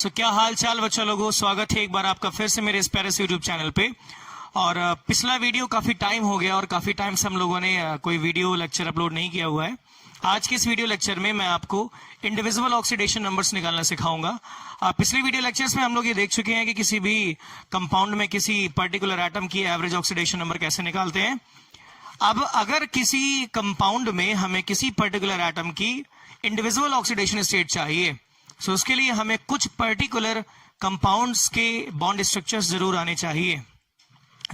तो क्या हाल चाल बच्चा लोगों, स्वागत है एक बार आपका फिर से मेरे इस प्यारे से यूट्यूब चैनल पे। और पिछला वीडियो काफी टाइम हो गया और काफी टाइम से हम लोगों ने कोई वीडियो लेक्चर अपलोड नहीं किया हुआ है। आज के इस वीडियो लेक्चर में मैं आपको इंडिविजुअल ऑक्सीडेशन नंबर्स निकालना सिखाऊंगा। पिछले वीडियो लेक्चर्स में हम लोग ये देख चुके हैं कि किसी भी कंपाउंड में किसी पर्टिकुलर एटम की एवरेज ऑक्सीडेशन नंबर कैसे निकालते हैं। अब अगर किसी कंपाउंड में हमें किसी पर्टिकुलर एटम की इंडिविजुअल ऑक्सीडेशन स्टेट चाहिए, तो उसके लिए हमें कुछ पर्टिकुलर कंपाउंड्स के बॉन्ड स्ट्रक्चर्स जरूर आने चाहिए।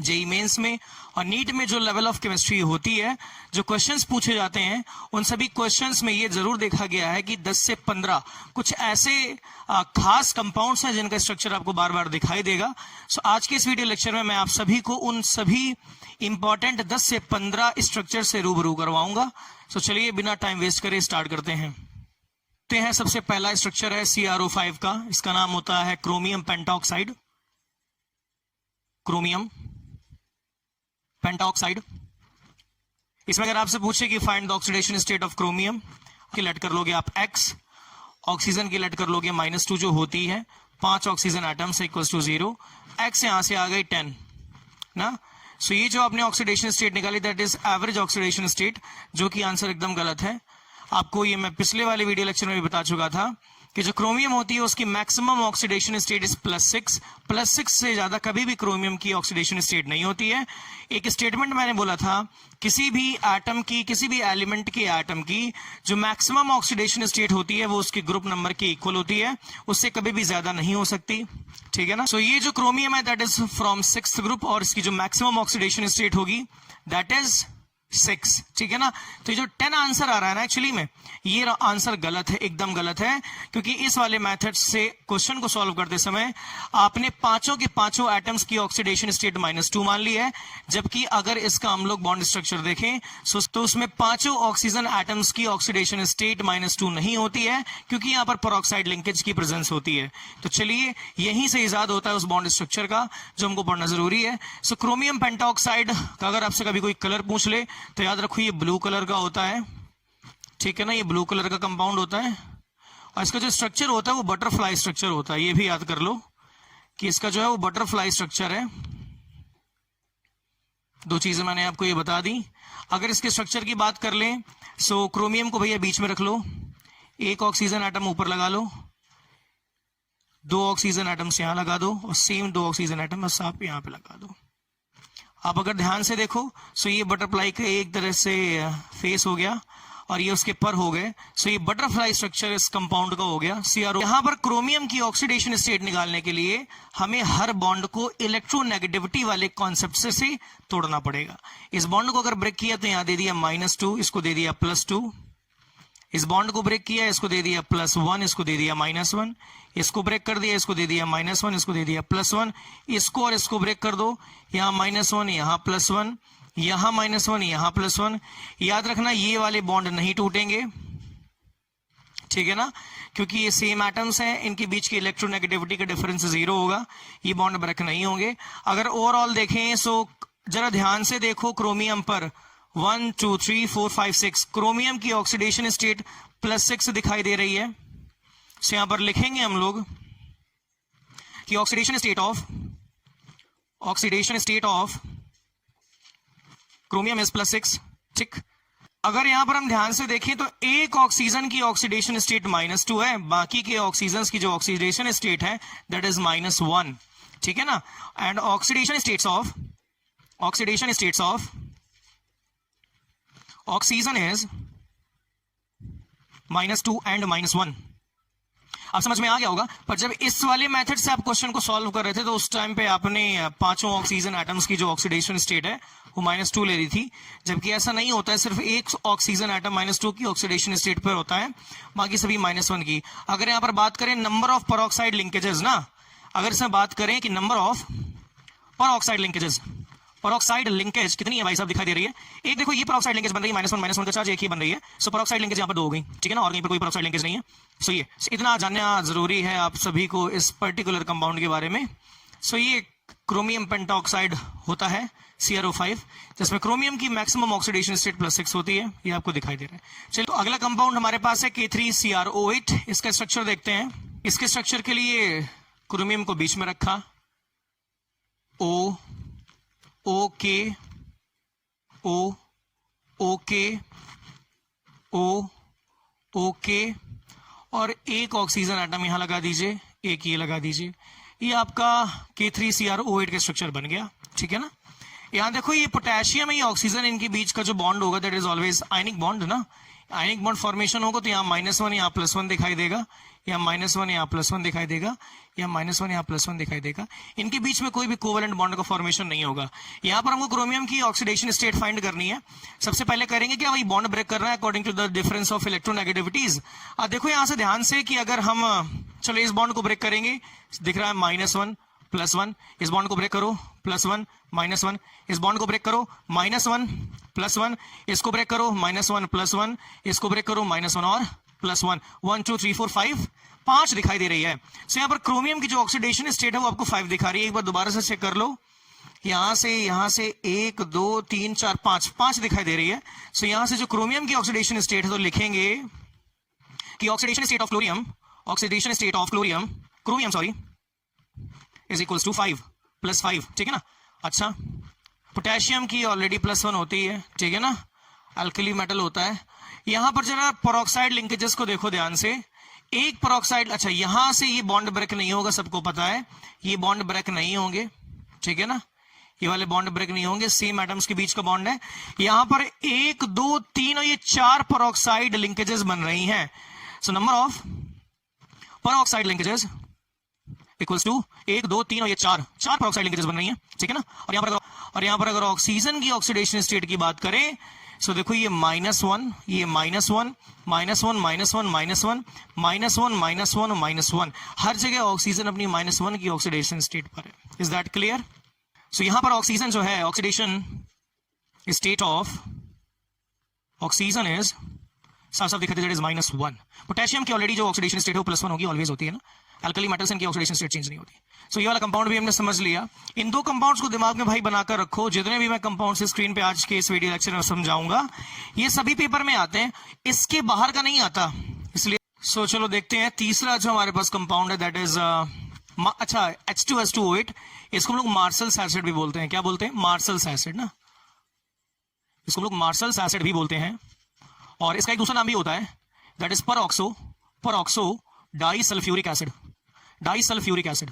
जेईई मेंस में और नीट में जो लेवल ऑफ केमिस्ट्री होती है, जो क्वेश्चंस पूछे जाते हैं, उन सभी क्वेश्चंस में ये जरूर देखा गया है कि 10 से 15 कुछ ऐसे खास कंपाउंड्स हैं जिनका स्ट्रक्चर आपको बार बार दिखाई देगा। सो आज के इस वीडियो लेक्चर में मैं आप सभी को उन सभी इंपॉर्टेंट 10 से 15 स्ट्रक्चर से रूबरू करवाऊंगा। सो चलिए बिना टाइम वेस्ट करे स्टार्ट करते हैं। सबसे पहला स्ट्रक्चर है CrO5 का। इसका नाम होता है क्रोमियम पेंटॉक्साइड। Chromium pentoxide. इसमें अगर आपसे पूछे कि find the oxidation state of chromium, की लेट कर लोगे आप X, ऑक्सीजन की लेट कर लोगे -2 जो होती है, 5 oxygen atoms equals to 0, X यहां से आ गई 10 ना। सो ये जो आपने ऑक्सीडेशन स्टेट निकाली that is average oxidation state, जो कि आंसर एकदम गलत है। आपको ये मैं पिछले वाले वीडियो लेक्चर में भी बता चुका था कि जो क्रोमियम होती है उसकी मैक्सिमम ऑक्सीडेशन स्टेट इज +6। +6 से ज्यादा कभी भी क्रोमियम की ऑक्सीडेशन स्टेट नहीं होती है। एक स्टेटमेंट मैंने बोला था, किसी भी एटम की, किसी भी एलिमेंट के एटम की जो मैक्सिमम ऑक्सीडेशन स्टेट होती है वो उसके ग्रुप नंबर के इक्वल होती है, उससे कभी भी ज्यादा नहीं हो सकती। ठीक है ना। सो ये जो क्रोमियम है that is from 6th group और इसकी जो मैक्सिमम ऑक्सीडेशन स्टेट होगी दैट इज 6। ठीक है ना। तो ये जो 10 आंसर आ रहा है ना, एक्चुअली में ये आंसर गलत है, एकदम गलत है, क्योंकि इस वाले मेथड से क्वेश्चन को सॉल्व करते समय आपने पांचों के पांचों एटम्स की ऑक्सीडेशन स्टेट -2 मान ली है। जबकि अगर इसका हम लोग बॉन्ड स्ट्रक्चर देखें तो उसमें पांचों ऑक्सीजन एटम्स की ऑक्सीडेशन स्टेट -2 नहीं होती है, क्योंकि यहां पर पेरोक्साइड लिंकेज की प्रेजेंस होती है। तो चलिए यहीं से इजाद होता है उस बॉन्ड स्ट्रक्चर का जो हमको पढ़ना जरूरी है। सो क्रोमियम पेंटॉक्साइड का अगर आपसे कभी कोई कलर पूछ ले तो याद रखो ये ब्लू कलर का होता है। ठीक है ना, ये ब्लू कलर का कंपाउंड होता है और इसका जो स्ट्रक्चर होता है वो बटरफ्लाई स्ट्रक्चर होता है। ये भी याद कर लो कि इसका जो है वो बटरफ्लाई स्ट्रक्चर है। दो चीजें मैंने आपको ये बता दी। अगर इसके स्ट्रक्चर की बात कर लें, सो क्रोमियम को भैया बीच में रख लो, एक ऑक्सीजन एटम ऊपर लगा लो, 2 ऑक्सीजन एटम्स यहां लगा दो और सेम 2 ऑक्सीजन एटम बस आप यहां पे लगा दो। आप अगर ध्यान से देखो सो ये बटरफ्लाई का एक तरह से फेस हो गया और ये उसके पर हो गए। सो ये बटरफ्लाई स्ट्रक्चर इस कंपाउंड का हो गया CrO। यहां पर क्रोमियम की ऑक्सीडेशन स्टेट निकालने के लिए हमें हर बॉन्ड को इलेक्ट्रोनेगेटिविटी वाले कॉन्सेप्ट से तोड़ना पड़ेगा। इस बॉन्ड को अगर ब्रेक किया तो यहां दे दिया -2, इसको दे दिया +2। इस बॉन्ड को ब्रेक किया, इसको दे दिया +1, इसको दे दिया -1। इसको ब्रेक कर दिया, इसको दे दिया -1, इसको दे दिया +1। इसको और इसको ब्रेक कर दो, यहां -1, यहां +1, यहां -1, यहां +1। याद रखना ये वाले बॉन्ड नहीं टूटेंगे, ठीक है ना, क्योंकि ये सेम एटम्स हैं, इनके बीच की इलेक्ट्रोनेगेटिविटी का डिफरेंस 0 होगा, ये बॉन्ड ब्रेक नहीं होंगे। अगर ओवरऑल देखें सो जरा ध्यान से देखो, क्रोमियम पर 1 2 3 4 5 6 क्रोमियम की ऑक्सीडेशन स्टेट +6 दिखाई दे रही है। सो यहां पर लिखेंगे हम लोग कि oxidation state of chromium is +6। ठीक। अगर यहां पर हम ध्यान से देखें तो एक ऑक्सीजन की ऑक्सीडेशन स्टेट -2 है, बाकी के ऑक्सीजन की जो ऑक्सीडेशन स्टेट है दैट इज -1। ठीक है ना। And oxidation states of oxygen is -2 and -1। अब समझ में आ गया होगा। पर जब इस वाले मेथड से आप क्वेश्चन को सॉल्व कर रहे थे तो उस टाइम पे आपने पांचों ऑक्सीजन एटम्स की जो ऑक्सीडेशन स्टेट है वो -2 ले रही थी, जबकि ऐसा नहीं होता है। सिर्फ एक ऑक्सीजन एटम -2 की ऑक्सीडेशन स्टेट पर होता है, बाकी सभी -1 की। अगर यहां पर बात करें नंबर ऑफ पेरोक्साइड लिंकेजेस ना, अगर इसमें बात करें कि number of peroxide linkages, peroxide linkage कितनी है भाई साहब दिखाई दे रही है। एक देखो ये पेरोक्साइड लिंकेज बन रही है -1 का चार्ज एक ही बन रही है। सो पेरोक्साइड लिंकेज यहाँ पर 2 हो गई, ठीक है ना, और कहीं पर कोई पेरोक्साइड लिंकेज नहीं है। सो ये इतना जानना जरूरी है आप सभी को इस पर्टिकुलर कंपाउंड के बारे में। सो ये क्रोमियम पेंटॉक्साइड होता है CrO5, जिसमें क्रोमियम की मैक्सिमम ऑक्सीडेशन स्टेट +6 होती है, ये आपको दिखाई दे रहा है। चलिए तो अगला कंपाउंड हमारे पास है K3CrO8। इसका स्ट्रक्चर देखते हैं। इसके स्ट्रक्चर के लिए क्रोमियम को बीच में रखा, ओ ओके ओ ओके ओ ओके, और एक ऑक्सीजन एटम यहां लगा दीजिए, एक ये लगा दीजिए। ये आपका K3CrO8 का स्ट्रक्चर बन गया, ठीक है ना। यहां देखो ये पोटेशियम ये ऑक्सीजन, इनके बीच का जो बॉन्ड होगा that is always ionic bond ना। आयनिक बॉन्ड फॉर्मेशन होगा तो यहाँ -1 यहाँ +1 दिखाई देगा, यहाँ -1 यहाँ +1 दिखाई देगा, यहाँ -1 यहाँ +1 दिखाई देगा। इनके बीच में कोई भी कोवेलेंट बॉन्ड का फॉर्मेशन नहीं होगा। यहाँ पर हमको क्रोमियम की ऑक्सीडेशन स्टेट फाइंड करनी है। सबसे पहले करेंगे कि वही बॉन्ड ब्रेक कर रहा है according to the difference of electronegativities. देखो यहाँ से ध्यान से कि अगर हम चलो इस बॉन्ड को ब्रेक करेंगे, दिख रहा है -1 +1, इस बॉन्ड को ब्रेक करो +1 -1, इस बॉन्ड को ब्रेक करो -1 +1, इसको ब्रेक करो -1 +1, इसको ब्रेक करो -1 और +1, 1 2 3 4 5 दिखाई दे रही है। सो यहाँ पर क्रोमियम की जो ऑक्सीडेशन स्टेट है वो आपको 5 दिखा रही है। एक बार दोबारा से चेक कर लो, यहां से 1 2 3 4 5 दिखाई दे रही है। सो यहां से जो क्रोमियम की ऑक्सीडेशन स्टेट है तो लिखेंगे कि oxidation state of chlorium, oxidation state of chromium sorry is equals to 5 +5, ठीक है ना। अच्छा, पोटेशियम की ऑलरेडी +1 होती है, ठीक है ना, अल्कली मेटल होता है। यहां पर जरा पेरोक्साइड लिंकेजेस को देखो ध्यान से, एक पेरोक्साइड, अच्छा यहां से ये बॉन्ड ब्रेक नहीं होगा, सबको पता है ये बॉन्ड ब्रेक नहीं होंगे, ठीक है ना, ये वाले बॉन्ड ब्रेक नहीं होंगे, सेम एटम्स के बीच का बॉन्ड है। यहां पर 1 2 3 और ये 4 पेरोक्साइड लिंकेजेस बन रही हैं। So number of peroxide linkages equals to 1 2 3 और ये 4 पेरोक्साइड लिंकेजेस बन रही हैं, ठीक है ना। और यहां पर अगर ऑक्सीजन की ऑक्सीडेशन स्टेट की बात करें, सो देखो ये -1, ये -1 -1 हर जगह ऑक्सीजन अपनी -1 की ऑक्सीडेशन स्टेट पर है। Is that clear? सो यहां पर ऑक्सीजन जो है, oxidation state of oxygen is साफ साफ दिखाते इज -1। पोटेशियम की ऑलरेडी जो ऑक्सीडेशन स्टेट है वो +1 होगी, ऑलवेज होती है ना। अल्कली मेटल्स की ऑक्सीडेशन स्टेट चेंज नहीं होती। सो ये वाला कंपाउंड भी हमने समझ लिया। इन दो कंपाउंड्स को दिमाग में भाई बनाकर रखो, जितने भी मैं कंपाउंड स्क्रीन पे आज के इस वीडियो लेक्चर में समझाऊंगा ये सभी पेपर में आते हैं, इसके बाहर का नहीं आता, इसलिए सो चलो देखते हैं। तीसरा जो हमारे पास कंपाउंड है दैट इज अच्छा H2SO8, इसको हम लोग मार्शल्स एसिड भी बोलते हैं। क्या बोलते हैं? मार्शल्स एसिड ना, इसको हम लोग मार्शल्स एसिड भी बोलते हैं। और इसका एक दूसरा नाम भी होता है that is peroxo disulphuric acid, disulphuric acid,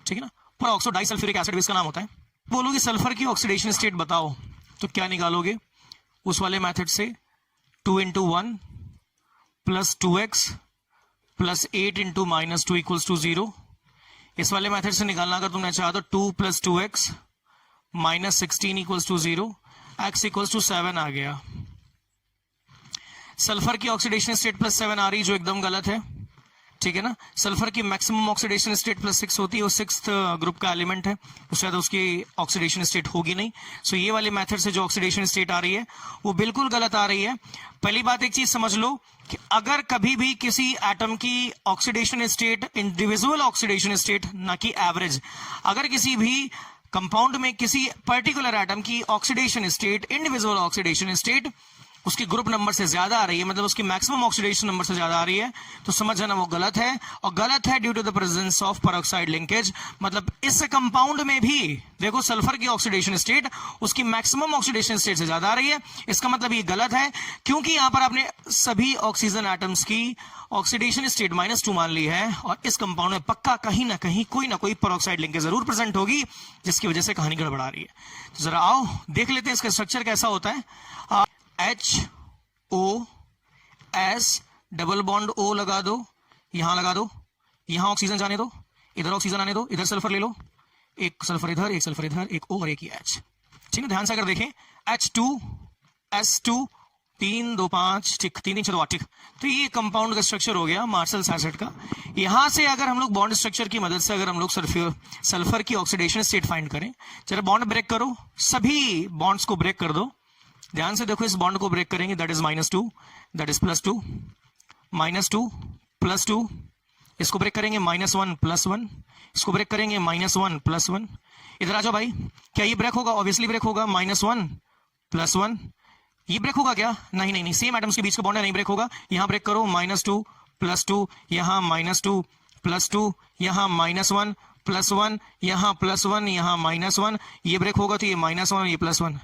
ठीक है ना। परऑक्सो डाइसल्फ्यूरिक एसिड भी इसका नाम होता है। बोलोगे सल्फर की ऑक्सीडेशन स्टेट बताओ, तो क्या निकालोगे? उस वाले मेथड से 2 × 1 + 2x + 8 × -2 = 0। इस वाले मेथड से निकालना अगर तुमने चाहा तो 2 + 2x - 16 = 0, x = 7 आ गया। सल्फर की ऑक्सीडेशन स्टेट +7 आ रही, जो एकदम गलत है, ठीक है ना। सल्फर की मैक्सिमम ऑक्सीडेशन स्टेट +6 होती है, वो 6th ग्रुप का एलिमेंट है, उससे ज्यादा उसकी ऑक्सीडेशन स्टेट होगी नहीं। सो ये वाले मेथड से जो ऑक्सीडेशन स्टेट आ रही है वो बिल्कुल गलत आ रही है। पहली बात एक चीज समझ लो कि अगर कभी भी किसी एटम की oxidation state, individual oxidation state ना कि एवरेज, अगर किसी भी कंपाउंड में किसी पर्टिकुलर एटम की oxidation state, individual oxidation state उसके ग्रुप नंबर से ज्यादा आ रही है, मतलब उसकी मैक्सिमम ऑक्सीडेशन नंबर से ज्यादा आ रही है, तो समझ जाना वो गलत है। और गलत है due to the presence of peroxide linkage. मतलब इस कंपाउंड में भी देखो सल्फर की ऑक्सीडेशन स्टेट उसकी मैक्सिमम ऑक्सीडेशन स्टेट से ज्यादा आ रही है, इसका मतलब ये गलत है, क्योंकि यहां पर आपने सभी ऑक्सीजन एटम्स की ऑक्सीडेशन स्टेट -2 मान ली है, और इस कंपाउंड में पक्का कहीं ना कहीं कोई ना कोई पेरोक्साइड लिंकेज जरूर प्रेजेंट होगी, जिसकी वजह से कहानी गड़बड़ा रही है। तो जरा आओ देख लेते हैं इसका स्ट्रक्चर कैसा होता है। HOS डबल बॉन्ड O लगा दो, यहां लगा दो, यहां ऑक्सीजन जाने दो, इधर ऑक्सीजन आने दो, इधर सल्फर ले लो, एक सल्फर इधर, एक सल्फर इधर, एक O और एक ही H, ठीक है। ध्यान से अगर देखें H2S2 3 2 5, ठीक, 3 3 6 2 8, ठीक। तो ये कंपाउंड का स्ट्रक्चर हो गया मार्शल्स एसिड का। यहां से अगर हम लोग बॉन्ड स्ट्रक्चर की मदद से अगर हम लोग सल्फर की ऑक्सीडेशन स्टेट फाइंड करें, चलो बॉन्ड ब्रेक करो, सभी बॉन्ड्स को ब्रेक कर दो। ध्यान से देखो, इस बॉन्ड को ब्रेक करेंगे दैट इज -2, दैट इज +2, -2 +2, इसको ब्रेक करेंगे -1 +1, इसको ब्रेक करेंगे -1 +1। इधर आ जाओ भाई, क्या ये ब्रेक होगा? ऑब्वियसली ब्रेक होगा, -1 +1। ये ब्रेक होगा क्या? नहीं नहीं नहीं, सेम एटम्स के बीच का बॉन्ड है, नहीं ब्रेक होगा। यहां ब्रेक करो, -2 +2, यहाँ -2, +2, यहाँ -1, +1, यहाँ +1, यहाँ -1, ये ब्रेक होगा तो ये -1, ये +1।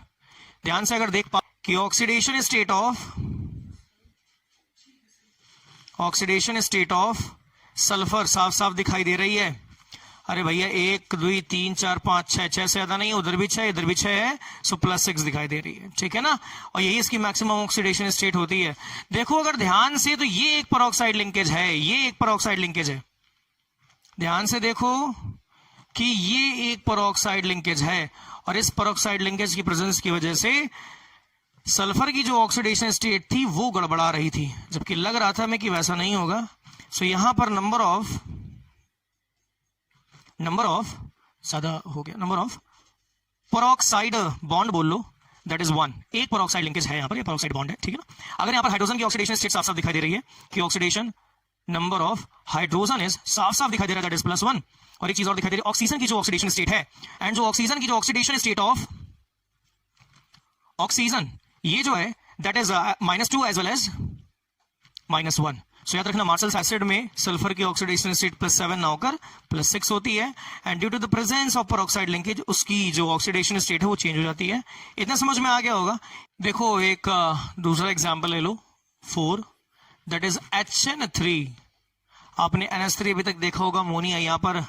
ध्यान से अगर देख पा कि ऑक्सीडेशन स्टेट ऑफ सल्फर साफ साफ दिखाई दे रही है। अरे भैया 1 2 3 4 5 6 6 से ज्यादा नहीं, उधर भी 6 इधर भी 6 है, सो +6 दिखाई दे रही है, ठीक है ना। और यही इसकी मैक्सिमम ऑक्सीडेशन स्टेट होती है। देखो अगर ध्यान से तो ये एक पेरोक्साइड लिंकेज है, ये एक पेरोक्साइड लिंकेज है। ध्यान से देखो कि ये एक पेरोक्साइड लिंकेज है और इस पेरोक्साइड लिंकेज की प्रेजेंस की वजह से सल्फर की जो ऑक्सीडेशन स्टेट थी वो गड़बड़ा रही थी, जबकि लग रहा था हमें कि वैसा नहीं होगा। सो यहां पर नंबर ऑफ ज्यादा हो गया, नंबर ऑफ पेरोक्साइड बॉन्ड बोल लो, दैट इज 1। एक पेरोक्साइड लिंकेज है यहाँ पर, ये पेरोक्साइड बॉन्ड है, ठीक है ना। अगर यहाँ पर हाइड्रोजन की ऑक्सीडेशन स्टेट साफ साफ दिखाई दे रही है कि oxidation number of hydrogen is साफ साफ दिखाई दे रहा है, दैट इज +1। और एक चीज और दिखाई दे रही है, ऑक्सीजन की जो ऑक्सीडेशन स्टेट है, एंड जो ऑक्सीजन की जो ऑक्सीडेशन स्टेट ऑफ ऑक्सीजन ये जो है that is -2 as well as -1। So याद रखना मार्शल्स एसिड में सल्फर की ऑक्सीडेशन स्टेट +7 ना होकर +6 होती है, and due to the presence of peroxide linkage उसकी जो ऑक्सीडेशन स्टेट है वो चेंज हो जाती है। इतना समझ में आ गया होगा। देखो एक दूसरा एग्जांपल ले लो, 4, दैट इज HN3। आपने NH3 अभी तक देखा होगा, अमोनिया, यहाँ पर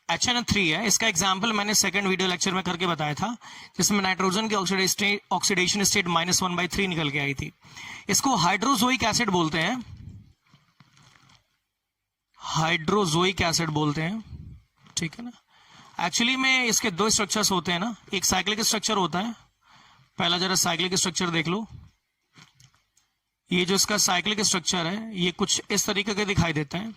HN3 है। इसका एग्जाम्पल मैंने सेकंड वीडियो लेक्चर में करके बताया था, जिसमें नाइट्रोजन की ऑक्सीडेशन स्टेट -1/3 निकल के आई थी। इसको हाइड्रोजोइक एसिड बोलते हैं, हाइड्रोजोइक एसिड बोलते हैं, ठीक है ना। एक्चुअली में इसके दो स्ट्रक्चर्स होते हैं ना, एक साइक्लिक स्ट्रक्चर होता है। पहला जरा साइक्लिक स्ट्रक्चर देख लो। ये जो इसका साइक्लिक स्ट्रक्चर है ये कुछ इस तरीके का दिखाई देता है,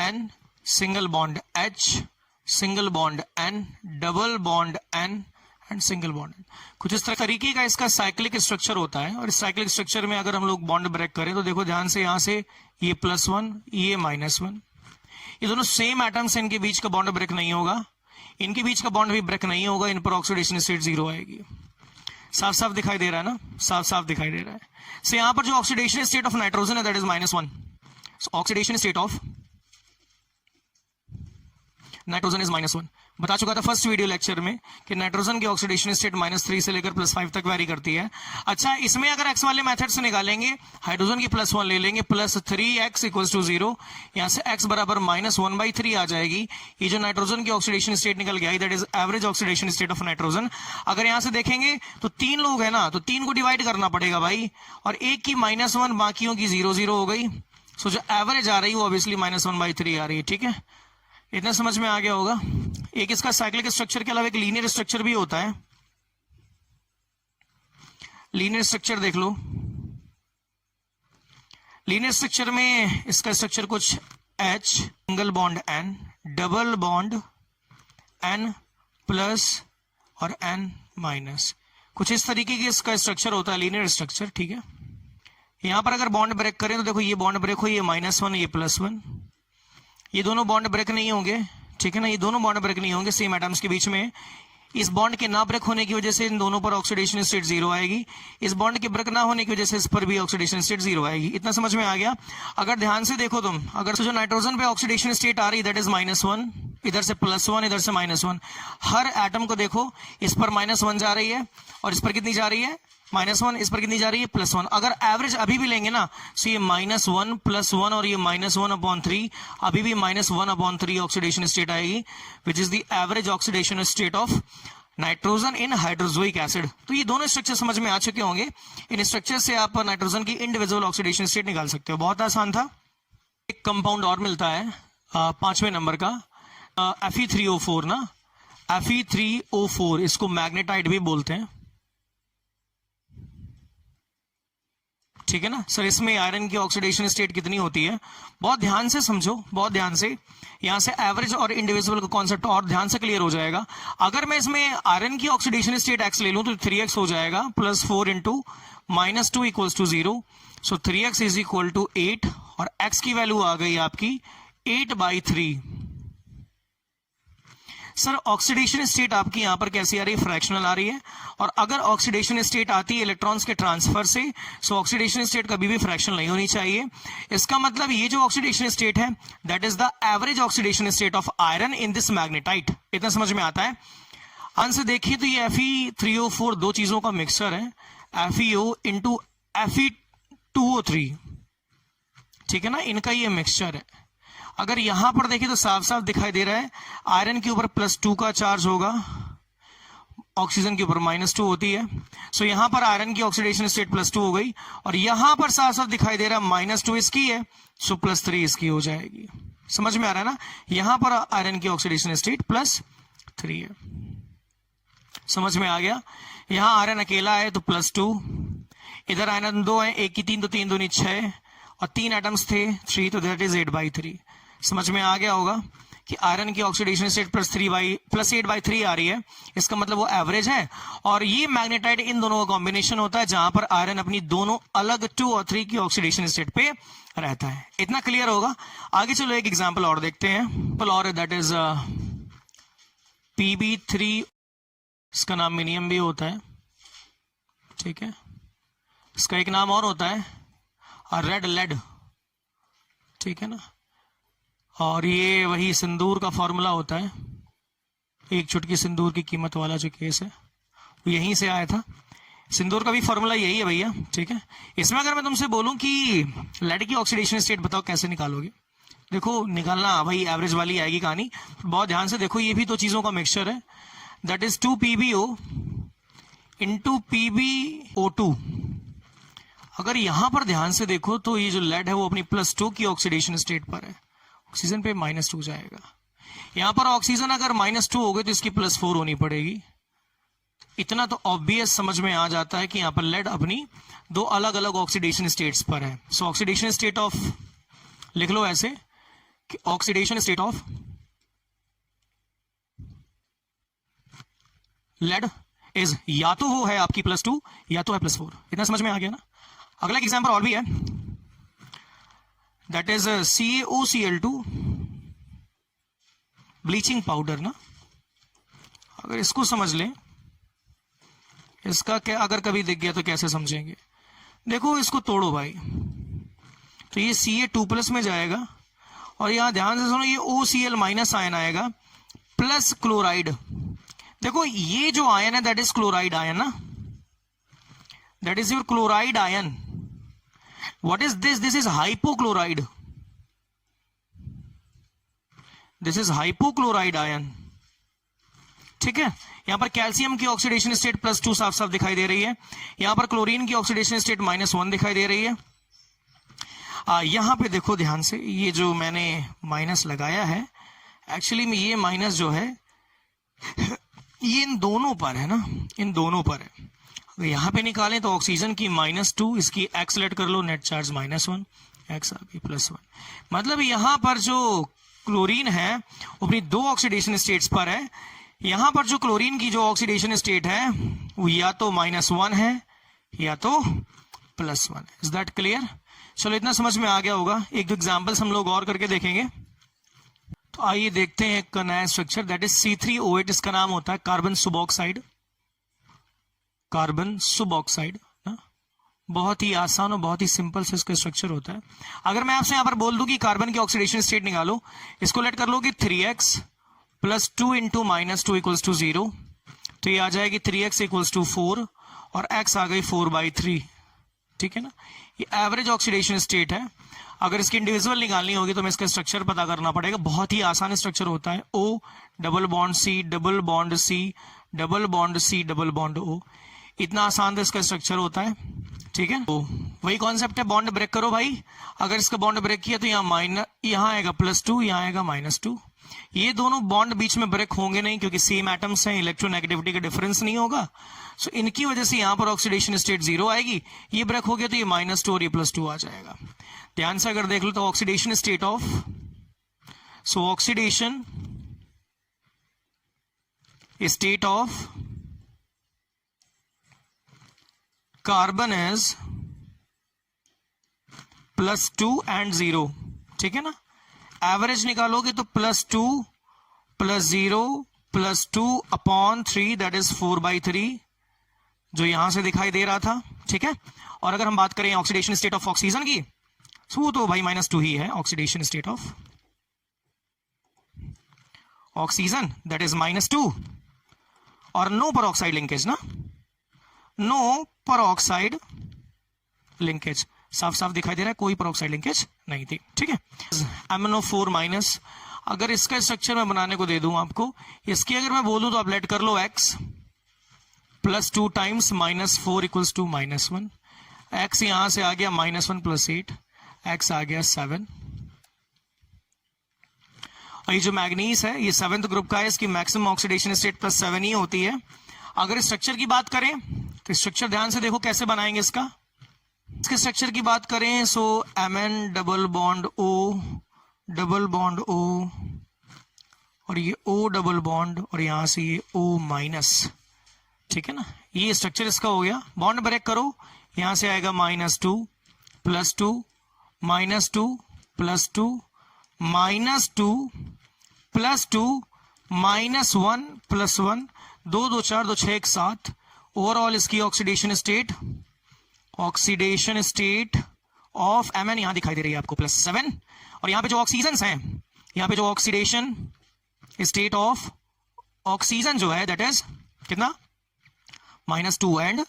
N single bond H, single bond N, double bond N and single bond N। कुछ इस तरीके का इसका साइक्लिक स्ट्रक्चर होता है। और इस साइक्लिक स्ट्रक्चर में अगर हम लोग बॉन्ड ब्रेक करें तो देखो ध्यान से, यहां से ये +1, ये -1, ये दोनों सेम एटम्स, इनके बीच का बॉन्ड ब्रेक नहीं होगा, इनके बीच का बॉन्ड भी ब्रेक नहीं होगा, इन पर ऑक्सीडेशन स्टेट 0 आएगी। साफ साफ दिखाई दे रहा है ना, साफ साफ दिखाई दे रहा है। सो यहां पर जो ऑक्सीडेशन स्टेट ऑफ नाइट्रोजन है that is -1। Oxidation state of nitrogen is -1। बता चुका था फर्स्ट वीडियो लेक्चर में कि नाइट्रोजन की ऑक्सीडेशन स्टेट -3 से लेकर +5 तक वेरी करती है। अच्छा, इसमें अगर x वाले मेथड से निकालेंगे, हाइड्रोजन की +1 ले लेंगे, +3x = 0, यहां से x बराबर -1/3 आ जाएगी। ये जो नाइट्रोजन की ऑक्सीडेशन स्टेट निकल गया, that is average oxidation state of nitrogen. अगर यहां से देखेंगे तो 3 लोग है ना, तो 3 को डिवाइड करना पड़ेगा भाई, और एक की -1, बाकियों की 0 हो गई। सो जो एवरेज आ रही है वो ऑब्वियसली -1/3 आ रही है, ठीक है। इतना समझ में आ गया होगा। एक इसका साइक्लिक स्ट्रक्चर के अलावा एक लीनियर स्ट्रक्चर भी होता है। लीनियर स्ट्रक्चर देख लो। लीनियर स्ट्रक्चर में इसका स्ट्रक्चर कुछ H, single bond N, double bond N plus और N माइनस, कुछ इस तरीके की इसका स्ट्रक्चर होता है, लीनियर स्ट्रक्चर, ठीक है। यहां पर अगर बॉन्ड ब्रेक करें तो देखो ये बॉन्ड ब्रेक हो, ये -1, ये +1, ये दोनों बॉन्ड ब्रेक नहीं होंगे, ठीक है ना, ये दोनों बॉन्ड ब्रेक नहीं होंगे सेम एटम्स के बीच में। इस बॉन्ड के ना ब्रेक होने की वजह से इन दोनों पर ऑक्सीडेशन स्टेट 0 आएगी, इस बॉन्ड के ब्रेक ना होने की वजह से इस पर भी ऑक्सीडेशन स्टेट 0 आएगी। इतना समझ में आ गया। अगर ध्यान से देखो तुम, अगर जो नाइट्रोजन पे ऑक्सीडेशन स्टेट आ रही दैट इज -1, इधर से +1, इधर से -1, हर एटम को देखो इस पर -1 जा रही है और इस पर कितनी जा रही है, -1, इस पर कितनी जा रही है, +1। अगर एवरेज अभी भी लेंगे ना, तो ये -1 +1 और ये -1/3, अभी भी -1/3 ऑक्सीडेशन स्टेट आएगी, which is the average oxidation state of nitrogen in hydrazoic acid. तो ये दोनों स्ट्रक्चर समझ में आ चुके होंगे। इन स्ट्रक्चर से आप नाइट्रोजन की इंडिविजुअल ऑक्सीडेशन स्टेट निकाल सकते हो, बहुत आसान था। एक कंपाउंड और मिलता है 5वें नंबर का, Fe3O4 ना, Fe3O4, इसको मैग्नेटाइट भी बोलते हैं, ठीक है ना सर। इसमें आयरन की ऑक्सीडेशन स्टेट कितनी होती है, बहुत ध्यान से समझो, बहुत ध्यान से। यहां से एवरेज और इंडिविजुअल का कॉन्सेप्ट और ध्यान से क्लियर हो जाएगा। अगर मैं इसमें आयरन की ऑक्सीडेशन स्टेट x ले लूं तो 3x हो जाएगा, +4 × -2 = 0। सो 3x = 8 और x की वैल्यू आ गई आपकी 8/3। सर ऑक्सीडेशन स्टेट आपकी यहां पर कैसी आ रही है, फ्रैक्शनल आ रही है, और अगर ऑक्सीडेशन स्टेट आती है इलेक्ट्रॉन्स के ट्रांसफर से, सो ऑक्सीडेशन स्टेट कभी भी फ्रैक्शनल नहीं होनी चाहिए। इसका मतलब ये जो ऑक्सीडेशन स्टेट है that is the average oxidation state of iron in this magnetite. इतना समझ में आता है। आंसर देखिए तो ये Fe3O4 दो चीजों का मिक्सचर है, FeO इंटू Fe2O3, ठीक है ना, इनका ये मिक्सचर है। अगर यहां पर देखिए तो साफ साफ दिखाई दे रहा है आयरन के ऊपर +2 का चार्ज होगा, ऑक्सीजन के ऊपर -2 होती है। सो यहां पर आयरन की ऑक्सीडेशन स्टेट +2 हो गई, और यहां पर साफ साफ दिखाई दे रहा है -2 इसकी है, सो +3 इसकी हो जाएगी। समझ में आ रहा है ना, यहां पर आयरन की ऑक्सीडेशन स्टेट +3 है। समझ में आ गया। यहां आयरन अकेला है तो +2, इधर आयरन 2 है, 1 की 3 तो 3 दूनी 6, और 3 एटम्स थे 3, तो दैट इज 8/3। समझ में आ गया होगा कि आयरन की ऑक्सीडेशन स्टेट +8/3 आ रही है, इसका मतलब वो एवरेज है। और ये मैग्नेटाइट इन दोनों का कॉम्बिनेशन होता है जहां पर आयरन अपनी दोनों अलग 2 और 3 की ऑक्सीडेशन स्टेट पे रहता है। इतना क्लियर होगा। आगे चलो एक एग्जाम्पल और देखते हैं, और दैट इज Pb3, इसका नाम मिनियम भी होता है, ठीक है, इसका एक नाम और होता है रेड लेड, ठीक है ना, और ये वही सिंदूर का फॉर्मूला होता है, एक चुटकी सिंदूर की कीमत वाला जो केस है वो यहीं से आया था। सिंदूर का भी फॉर्मूला यही है भैया, ठीक है। इसमें अगर मैं तुमसे बोलूं कि लेड की ऑक्सीडेशन स्टेट बताओ कैसे निकालोगे, देखो निकालना भाई एवरेज वाली आएगी कहानी, बहुत ध्यान से देखो, ये भी तो चीजों का मिक्सचर है, that is 2PbO into PbO2। अगर यहां पर ध्यान से देखो तो ये जो लेड है वो अपनी +2 की ऑक्सीडेशन स्टेट पर है, ऑक्सीजन पे -2 जाएगा। यहां पर ऑक्सीजन अगर -2 हो गई तो इसकी +4 होनी पड़ेगी। इतना तो ऑब्वियस समझ में आ जाता है कि यहां पर लेड अपनी दो अलग अलग ऑक्सीडेशन स्टेट्स पर है। सो ऑक्सीडेशन स्टेट ऑफ, लिख लो ऐसे कि oxidation state of lead is या तो वो है आपकी +2 या तो है +4। इतना समझ में आ गया ना। अगला एग्जाम्पल और भी है, that is CaOCl2 bleaching powder ना। अगर इसको समझ लें, इसका क्या अगर कभी दिख गया तो कैसे समझेंगे, देखो इसको तोड़ो भाई, तो ये Ca2+ में जाएगा, और यहां ध्यान से सुनो, ये OCl- आयन आएगा प्लस क्लोराइड। देखो ये जो आयन है दैट इज क्लोराइड आयन ना, that is your chloride ion. What is this, this is hypochloride, this is hypochloride ion, ठीक है। यहां पर कैल्शियम की ऑक्सीडेशन स्टेट +2 साफ साफ दिखाई दे रही है, यहां पर क्लोरीन की ऑक्सीडेशन स्टेट -1 दिखाई दे रही है। यहां पे देखो ध्यान से, ये जो मैंने माइनस लगाया है एक्चुअली में ये माइनस जो है ये इन दोनों पर है ना, इन दोनों पर है। अगर यहां पे निकालें तो ऑक्सीजन की -2, इसकी एक्स लेट कर लो, नेट चार्ज -1, एक्स आ गई +1। मतलब यहां पर जो क्लोरीन है वो अपनी दो ऑक्सीडेशन स्टेट्स पर है। यहां पर जो क्लोरीन की जो ऑक्सीडेशन स्टेट है वो या तो -1 है या तो +1 है। Is that clear? चलो इतना समझ में आ गया होगा। एक दो एग्जांपल्स हम लोग और करके देखेंगे। तो आइए देखते हैं एक नया स्ट्रक्चर, दैट इज C3O8, इसका नाम होता है कार्बन सुबऑक्साइड। कार्बन सुबऑक्साइड ना, बहुत ही आसान और बहुत ही सिंपल से इसका स्ट्रक्चर होता है। अगर मैं आपसे यहां पर बोल दूं कि कार्बन की ऑक्सीडेशन स्टेट निकालो, इसको लेट कर लो कि 3x + 2 × -2 = 0, तो ये आ जाएगी 3x = 4 और x आ गई 4/3, ठीक है ना। ये एवरेज ऑक्सीडेशन स्टेट है। अगर इसकी इंडिविजुअल निकालनी होगी तो हमें इसका स्ट्रक्चर पता करना पड़ेगा। बहुत ही आसान स्ट्रक्चर होता है, O double bond C double bond C double bond C double bond O, इतना आसान तो इसका स्ट्रक्चर होता है, ठीक है। तो वही कॉन्सेप्ट है, बॉन्ड ब्रेक करो भाई। अगर इसका बॉन्ड ब्रेक किया तो यहाँ आएगा +2, यहाँ आएगा -2। ये दोनों बॉन्ड बीच में ब्रेक होंगे नहीं क्योंकि सेम एटम्स हैं, इलेक्ट्रोनेगेटिविटी का डिफरेंस नहीं होगा। सो इनकी वजह से यहाँ पर ऑक्सीडेशन स्टेट 0 आएगी। ये ब्रेक हो गया तो ये -2 और ये +2 आ जाएगा। ध्यान से अगर देख लो तो oxidation state of, so oxidation state of carbon is +2 and 0, ठीक है ना। एवरेज निकालोगे तो +2 + 0 प्लस 2/3 दैट इज 4/3 जो यहां से दिखाई दे रहा था, ठीक है। और अगर हम बात करें ऑक्सीडेशन स्टेट ऑफ ऑक्सीजन की, वो तो भाई -2 ही है। Oxidation state of oxygen that is -2 और नो पेरोक्साइड लिंकेज ना, नो पेरोक्साइड लिंकेज, साफ साफ दिखाई दे रहा है कोई पेरोक्साइड लिंकेज नहीं थी, ठीक है। MnO4-। अगर इसका स्ट्रक्चर मैं बनाने को दे दूं आपको, इसकी अगर मैं बोलूं तो आप लेट कर लो x plus 2 times -4 equals to -1, x यहां से आ गया -1 + 8, x आ गया 7। और ये जो मैग्नीज है ये 7th ग्रुप का है, इसकी मैक्सिमम ऑक्सीडेशन स्टेट +7 ही होती है। अगर स्ट्रक्चर की बात करें तो स्ट्रक्चर ध्यान से देखो कैसे बनाएंगे इसका स्ट्रक्चर की बात करें, सो Mn डबल बॉन्ड O और ये O डबल बॉन्ड और यहां से ये O-, ठीक है ना। ये स्ट्रक्चर इसका हो गया। बॉन्ड ब्रेक करो, यहां से आएगा -2 + 2 -2 + 2 -2 + 2 -1 + 1 2 2 4 2 6 1 7। ओवरऑल इसकी ऑक्सीडेशन स्टेट ऑफ Mn यहां दिखाई दे रही है आपको +7। और यहां पे जो ऑक्सीजन हैं, यहां पे जो ऑक्सीडेशन स्टेट ऑफ ऑक्सीजन जो है दैट इज कितना -2 एंड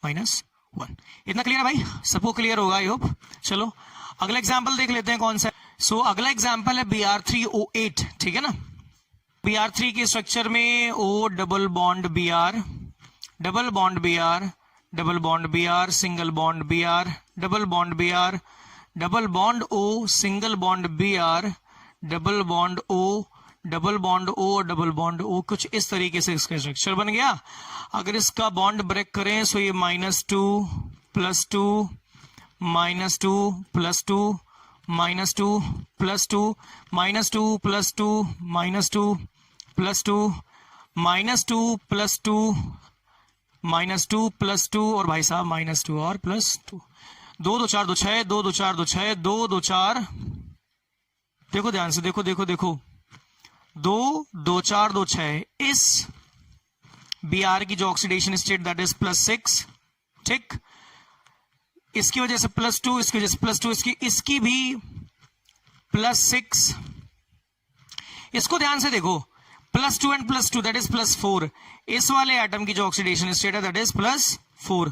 -1। इतना क्लियर है भाई, सबको क्लियर होगा आई होप। चलो अगला एग्जांपल देख लेते हैं कौन सा। सो अगला एग्जांपल है Br3O8, ठीक है ना। Br3 के स्ट्रक्चर में O double bond Br double bond Br double bond Br single bond Br double bond Br double bond O single bond Br double bond O double bond O double bond O। कुछ इस तरीके से इसका structure बन गया। अगर इसका bond break करें सो ये -2 + 2 -2 + 2 -2 + 2 -2 + 2 -2 + 2 -2 + 2 -2 + 2 और भाई साहब -2 और +2 2 2 4 2 6 2 2 4 2 6 2 2 4। देखो ध्यान से, देखो 2 2 4 2 6। इस Br की जो ऑक्सीडेशन स्टेट दैट इज +6, ठीक। इसकी वजह से +2, इसकी वजह से +2, इसकी भी +6। इसको ध्यान से देखो, +2 एंड +2 दैट इज +4। इस वाले एटम की जो ऑक्सीडेशन स्टेट है दैट इज +4।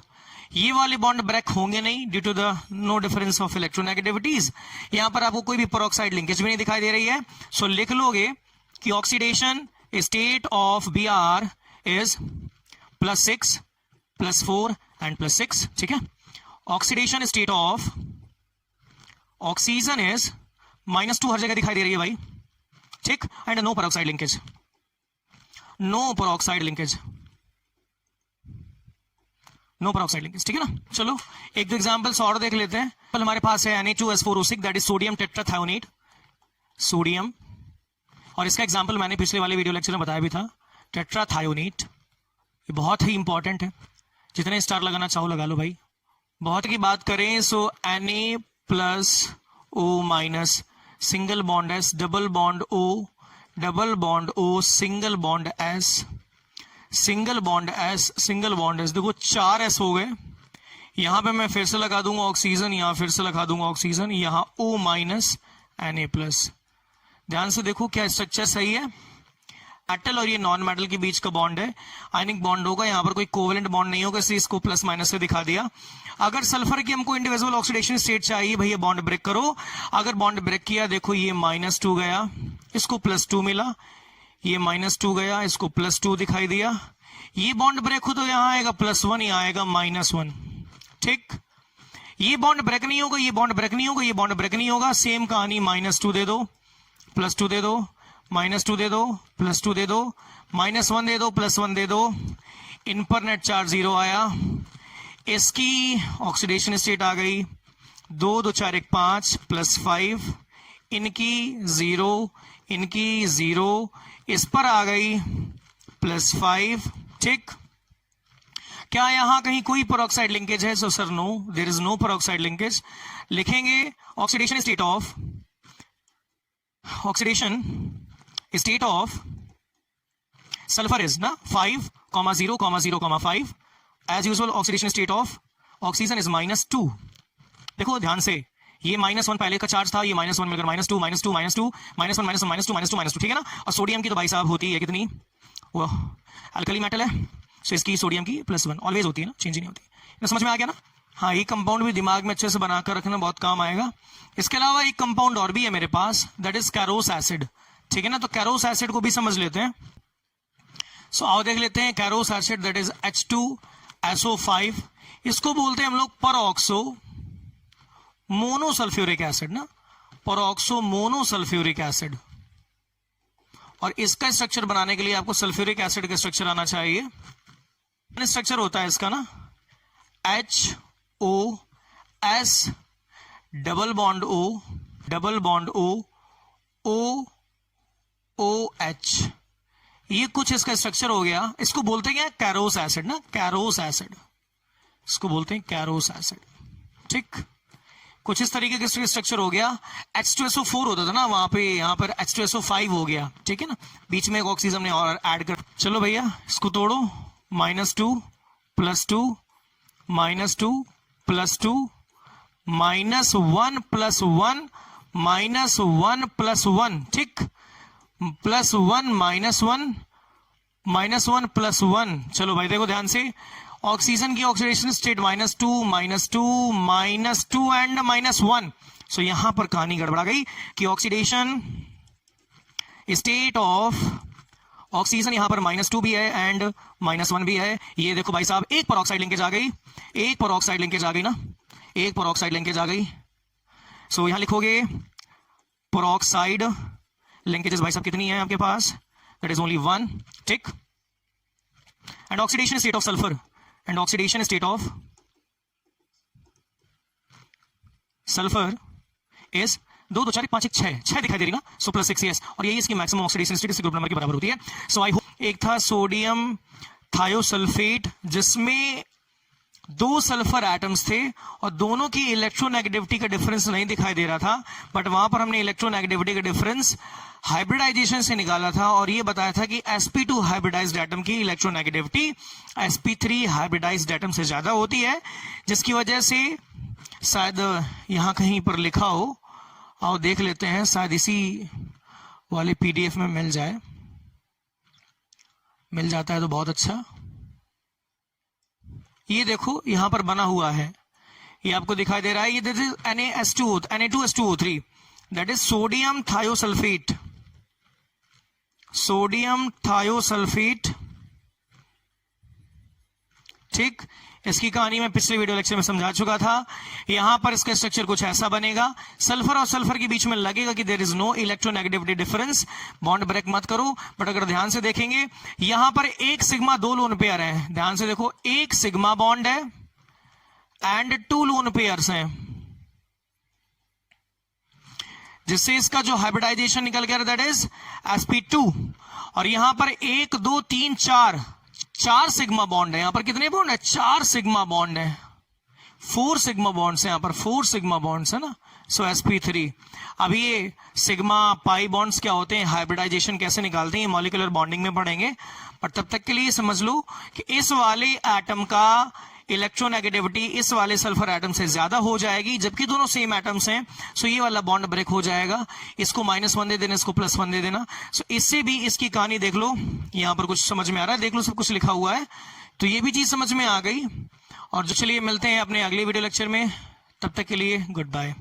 ये वाले बॉन्ड ब्रेक होंगे नहीं due to the no difference of electronegativities. यहां पर आपको कोई भी पेरोक्साइड लिंकेज भी नहीं दिखाई दे रही है। सो लिख लोगे कि oxidation state of Br is +6 +4 and +6, ठीक है। Oxidation state of oxygen is -2 हर जगह दिखाई दे रही है भाई, ठीक। And no peroxide linkage, no peroxide linkage, no peroxide linkage, ठीक है ना। चलो एक दो एग्जांपल्स और देख लेते हैं। हमारे पास है Na2S4O6 that is sodium tetrathionate, sodium. और इसका एग्जांपल मैंने पिछले वाले वीडियो लेक्चर में बताया भी था, टेट्राथायोनेट। ये बहुत ही इंपॉर्टेंट है, जितने स्टार लगाना चाहो लगा लो भाई। बहुत की बात करें सो Na+O- single bond S double bond O double bond O single bond S single bond S single bond S। देखो 4 S हो गए। यहां पे मैं फिर से लगा दूंगा ऑक्सीजन, यहां फिर से लगा दूंगा ऑक्सीजन, यहां O- Na+। ध्यान से देखो क्या स्ट्रक्चर सही है। मेटल और ये नॉन मेटल के बीच का बॉन्ड है, आयनिक बॉन्ड होगा। यहाँ पर कोई कोवेलेंट बॉन्ड नहीं होगा, इसलिए इसको +- से दिखा दिया। अगर सल्फर की हमको इंडिविजुअल ऑक्सीडेशन स्टेट चाहिए भैया, बॉन्ड ब्रेक करो। अगर बॉन्ड ब्रेक किया, देखो ये -2 गया, इसको +2 मिला, ये -2 गया, इसको +2 दिखाई दिया। ये बॉन्ड ब्रेक हो तो यहाँ आएगा +1, यहाँ आएगा -1, ठीक। ये बॉन्ड ब्रेक नहीं होगा, ये बॉन्ड ब्रेक नहीं होगा, ये बॉन्ड ब्रेक नहीं होगा। सेम कहानी, -2 दे दो, +2 दे दो, -2 दे दो, +2 दे दो, -1 दे दो, +1 दे दो। इन पर नेट चार्ज 0 आया। इसकी ऑक्सीडेशन स्टेट आ गई 2 2 4 1 5 +5। इनकी 0, इनकी 0, इस पर आ गई +5, ठीक। क्या यहां कहीं कोई पेरोक्साइड लिंकेज है? So sir no, there is no peroxide linkage. लिखेंगे oxidation state of sulphur is ना 5,0,0,5 as usual oxidation state of oxygen is -2। देखो ध्यान से, ये -1 पहले का चार्ज था, ये -1 मिलकर -2 -2 -2 -1 -1 -2 -2 ठीक है ना। और सोडियम की तो भाई साहब होती है कितनी, वो अल्कली मेटल है, सो इसकी सोडियम की +1 ऑलवेज होती है ना, चेंज ही नहीं होती। ना समझ में आ गया ना। हाँ, ये कंपाउंड भी दिमाग में अच्छे से बनाकर रखना बहुत काम आएगा। इसके अलावा एक कंपाउंड और भी है मेरे पास, दैट इज कैरोस एसिड, ठीक है ना। तो कैरोस एसिड को भी समझ लेते हैं। सो आओ देख लेते हैं Carolus acid, that is H2SO5। इसको बोलते हैं हम लोग परऑक्सो मोनोसल्फ्यूरिक एसिड ना, परऑक्सो मोनोसल्फ्यूरिक एसिड। और इसका स्ट्रक्चर बनाने के लिए आपको सल्फ्यूरिक एसिड का स्ट्रक्चर आना चाहिए। स्ट्रक्चर होता है इसका ना HOS double bond O OH, ये कुछ इसका स्ट्रक्चर हो गया। इसको बोलते हैं कैरोस एसिड ना, कैरोस एसिड, इसको बोलते हैं कैरोस एसिड, ठीक। कुछ इस तरीके का स्ट्रक्चर हो गया। H2SO4 होता था ना वहां पे, यहाँ पर H2SO5 हो गया, ठीक है ना। बीच में एक ऑक्सीजन ने और ऐड कर। चलो भैया इसको तोड़ो, -2 +2 -2 +2 -1 +1 -1 +1, ठीक, +1 -1 -1 +1। चलो भाई देखो ध्यान से, ऑक्सीजन की ऑक्सीडेशन स्टेट -2 -2 -2 एंड -1। सो यहां पर कहानी गड़बड़ा गई कि ऑक्सीडेशन स्टेट ऑफ ऑक्सीजन यहां पर -2 भी है एंड -1 भी है। ये देखो भाई साहब, एक परऑक्साइड लिंकेज आ गई, एक परऑक्साइड लिंकेज आ गई ना, एक परऑक्साइड लिंकेज आ गई। सो यहां लिखोगे परऑक्साइड लिंकेजेस भाई साहब कितनी है आपके पास, दैट इज ओनली 1, ठीक। And oxidation state of sulphur, and oxidation state of sulphur is 2 2 4 1 5 1 6 दिखाई दे रही ना, सो +6 yes, और यही इसकी मैक्सिमम ऑक्सीडेशन स्टेट इस ग्रुप नंबर के बराबर होती है। सो आई होप, एक था सोडियम थायोसल्फेट जिसमें 2 सल्फर एटम्स थे और दोनों की इलेक्ट्रोनेगेटिविटी का डिफरेंस नहीं दिखाई दे रहा था, बट वहां पर हमने इलेक्ट्रोनेगेटिविटी का डिफरेंस हाइब्रिडाइजेशन से निकाला था और ये बताया था कि sp2 हाइब्रिडाइज्ड एटम की इलेक्ट्रोनेगेटिविटी sp3 हाइब्रिडाइज्ड एटम से ज्यादा होती है, जिसकी वजह से शायद यहां कहीं पर लिखा हो, आओ देख लेते हैं, शायद इसी वाले PDF में मिल जाए, मिल जाता है तो बहुत अच्छा। ये देखो यहां पर बना हुआ है, ये आपको दिखाई दे रहा है, ये this is Na2S2O3, that is sodium thiosulphate, sodium thiosulphate, ठीक। इसकी कहानी मैं पिछले वीडियो लेक्चर में समझा चुका था। यहां पर इसका स्ट्रक्चर कुछ ऐसा बनेगा, सल्फर और सल्फर के बीच में लगेगा कि there is no electronegativity difference, bond break मत करो, बट अगर ध्यान से देखेंगे यहां पर एक सिग्मा 2 लोन पेयर है, ध्यान से देखो, एक सिग्मा बॉन्ड है एंड 2 लोन पेयर्स हैं, जिससे इसका जो हाइब्रिडाइजेशन निकल गया दैट इज sp2। और यहां पर 1 2 3 4 सिग्मा बॉन्ड है, यहां पर कितने बॉन्ड है, 4 सिग्मा बॉन्ड है, 4 सिग्मा बॉन्ड्स है, यहां पर 4 सिग्मा बॉन्ड्स है ना, सो sp3। अब ये सिग्मा पाई बॉन्ड्स क्या होते हैं, हाइब्रिडाइजेशन कैसे निकालते हैं, मॉलिक्यूलर बॉन्डिंग में पढ़ेंगे, पर तब तक के लिए समझ लो कि इस वाले एटम का इलेक्ट्रोनेगेटिविटी इस वाले सल्फर एटम से ज्यादा हो जाएगी, जबकि दोनों सेम एटम्स हैं, सो ये वाला बॉन्ड ब्रेक हो जाएगा, इसको -1 दे देना, इसको +1 दे देना। सो इससे भी इसकी कहानी देख लो, यहां पर कुछ समझ में आ रहा है, देख लो सब कुछ लिखा हुआ है, तो ये भी चीज समझ में आ गई। और जो चलिए मिलते हैं अपने अगले वीडियो लेक्चर में, तब तक के लिए गुड बाय।